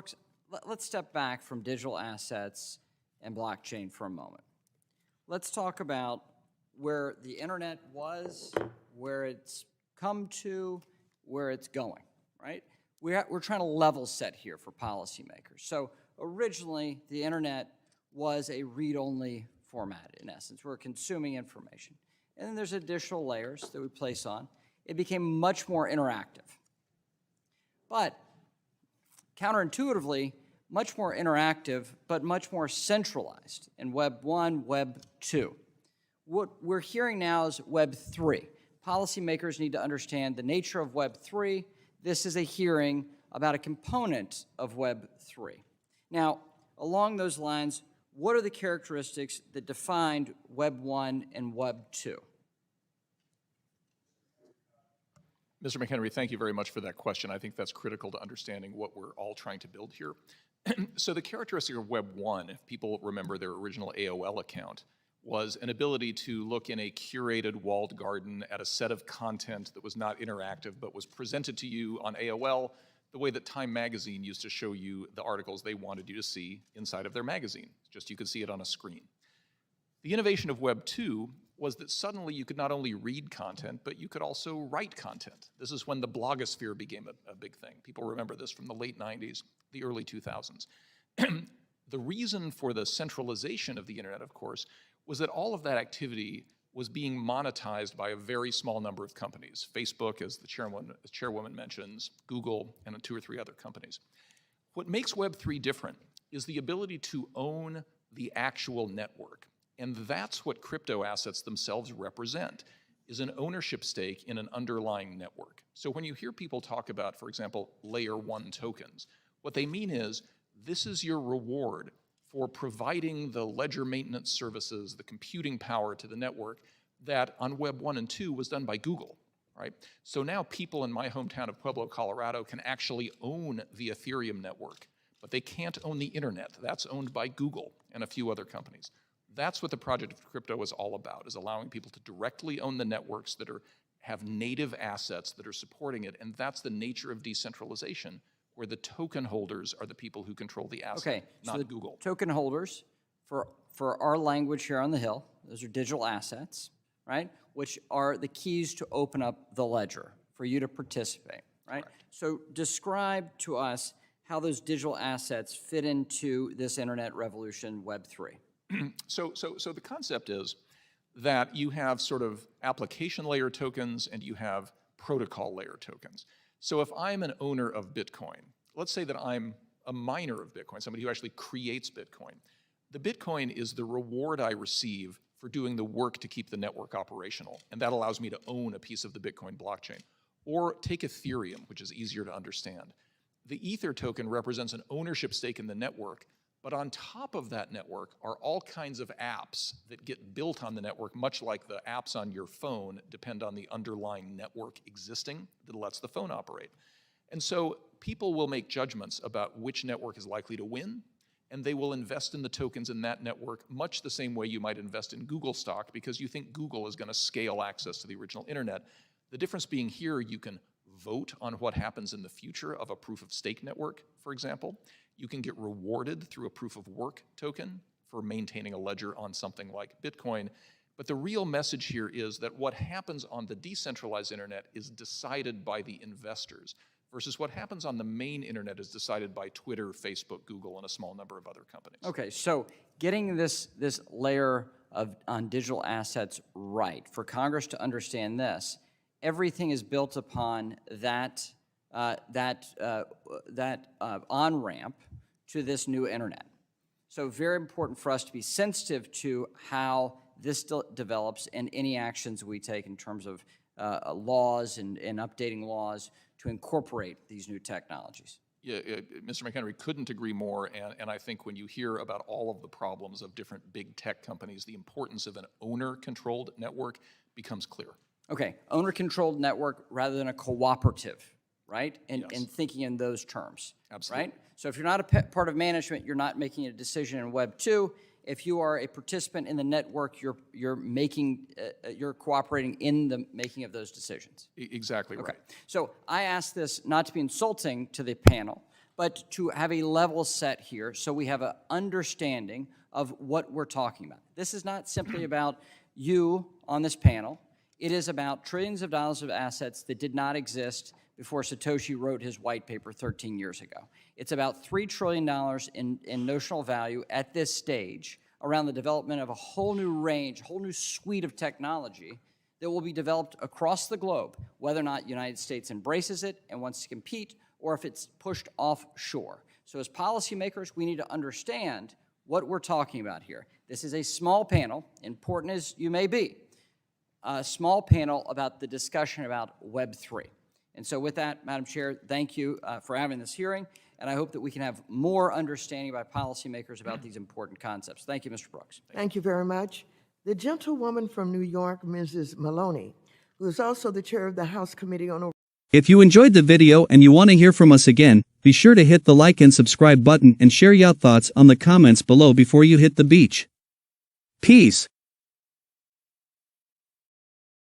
Brooks, let's step back from digital assets and blockchain for a moment. Let's talk about where the internet was, where it's come to, where it's going, right? We're trying to level set here for policymakers. So originally, the internet was a read-only format, in essence. We're consuming information. And then there's additional layers that we place on. It became much more interactive. But counterintuitively, much more interactive, but much more centralized in Web 1, Web 2. What we're hearing now is Web 3. Policymakers need to understand the nature of Web 3. This is a hearing about a component of Web 3. Now, along those lines, what are the characteristics that defined Web 1 and Web 2? Mr. McHenry, thank you very much for that question. I think that's critical to understanding what we're all trying to build here. So the characteristic of Web 1, if people remember their original AOL account, was an ability to look in a curated walled garden at a set of content that was not interactive but was presented to you on AOL the way that Time magazine used to show you the articles they wanted you to see inside of their magazine. Just you could see it on a screen. The innovation of Web 2 was that suddenly you could not only read content, but you could also write content. This is when the blogosphere became a big thing. People remember this from the late 90s, the early 2000s. The reason for the centralization of the internet, of course, was that all of that activity was being monetized by a very small number of companies. Facebook, as the chairwoman mentions, Google, and 2 or 3 other companies. What makes Web 3 different is the ability to own the actual network. And that's what crypto assets themselves represent, is an ownership stake in an underlying network. So when you hear people talk about, for example, layer 1 tokens, what they mean is this is your reward for providing the ledger maintenance services, the computing power to the network that on Web 1 and 2 was done by Google, right? So now people in my hometown of Pueblo, Colorado can actually own the Ethereum network, but they can't own the internet. That's owned by Google and a few other companies. That's what the project of crypto is all about, is allowing people to directly own the networks that have native assets that are supporting it, and that's the nature of decentralization, where the token holders are the people who control the asset, not so Google. Token holders, for our language here on the Hill, those are digital assets, right? Which are the keys to open up the ledger for you to participate, right? Correct. So describe to us how those digital assets fit into this internet revolution, Web 3. So the concept is that you have sort of application layer tokens and you have protocol layer tokens. So if I'm an owner of Bitcoin, let's say that I'm a miner of Bitcoin, somebody who actually creates Bitcoin. The Bitcoin is the reward I receive for doing the work to keep the network operational, and that allows me to own a piece of the Bitcoin blockchain. Or take Ethereum, which is easier to understand. The Ether token represents an ownership stake in the network, but on top of that network are all kinds of apps that get built on the network, much like the apps on your phone depend on the underlying network existing that lets the phone operate. And so people will make judgments about which network is likely to win, and they will invest in the tokens in that network much the same way you might invest in Google stock because you think Google is going to scale access to the original internet. The difference being here, you can vote on what happens in the future of a proof of stake network, for example. You can get rewarded through a proof of work token for maintaining a ledger on something like Bitcoin. But the real message here is that what happens on the decentralized internet is decided by the investors, versus what happens on the main internet is decided by Twitter, Facebook, Google, and a small number of other companies. Okay, so getting this layer on digital assets right, for Congress to understand this, everything is built upon that on-ramp to this new internet. So very important for us to be sensitive to how this develops and any actions we take in terms of laws and updating laws to incorporate these new technologies. Yeah, Mr. McHenry, couldn't agree more, and I think when you hear about all of the problems of different big tech companies, the importance of an owner-controlled network becomes clear. Okay, owner-controlled network rather than a cooperative, right? And Yes. thinking in those terms. Absolutely. Right? So if you're not a part of management, you're not making a decision in Web 2. If you are a participant in the network, you're cooperating in the making of those decisions. Exactly right. So I ask this not to be insulting to the panel, but to have a level set here so we have an understanding of what we're talking about. This is not simply about you on this panel. It is about trillions of dollars of assets that did not exist before Satoshi wrote his white paper 13 years ago. It's about $3 trillion in notional value at this stage around the development of a whole new range, a whole new suite of technology that will be developed across the globe, whether or not the United States embraces it and wants to compete, or if it's pushed offshore. So as policymakers, we need to understand what we're talking about here. This is a small panel, important as you may be, a small panel about the discussion about Web3. And so with that, Madam Chair, thank you for having this hearing, and I hope that we can have more understanding by policymakers about these important concepts. Thank you, Mr. Brooks. Thank you very much. The gentlewoman from New York, Mrs. Maloney, who is also the chair of the House Committee on If you enjoyed the video and you want to hear from us again, be sure to hit the like and subscribe button and share your thoughts on the comments below before you hit the beach. Peace.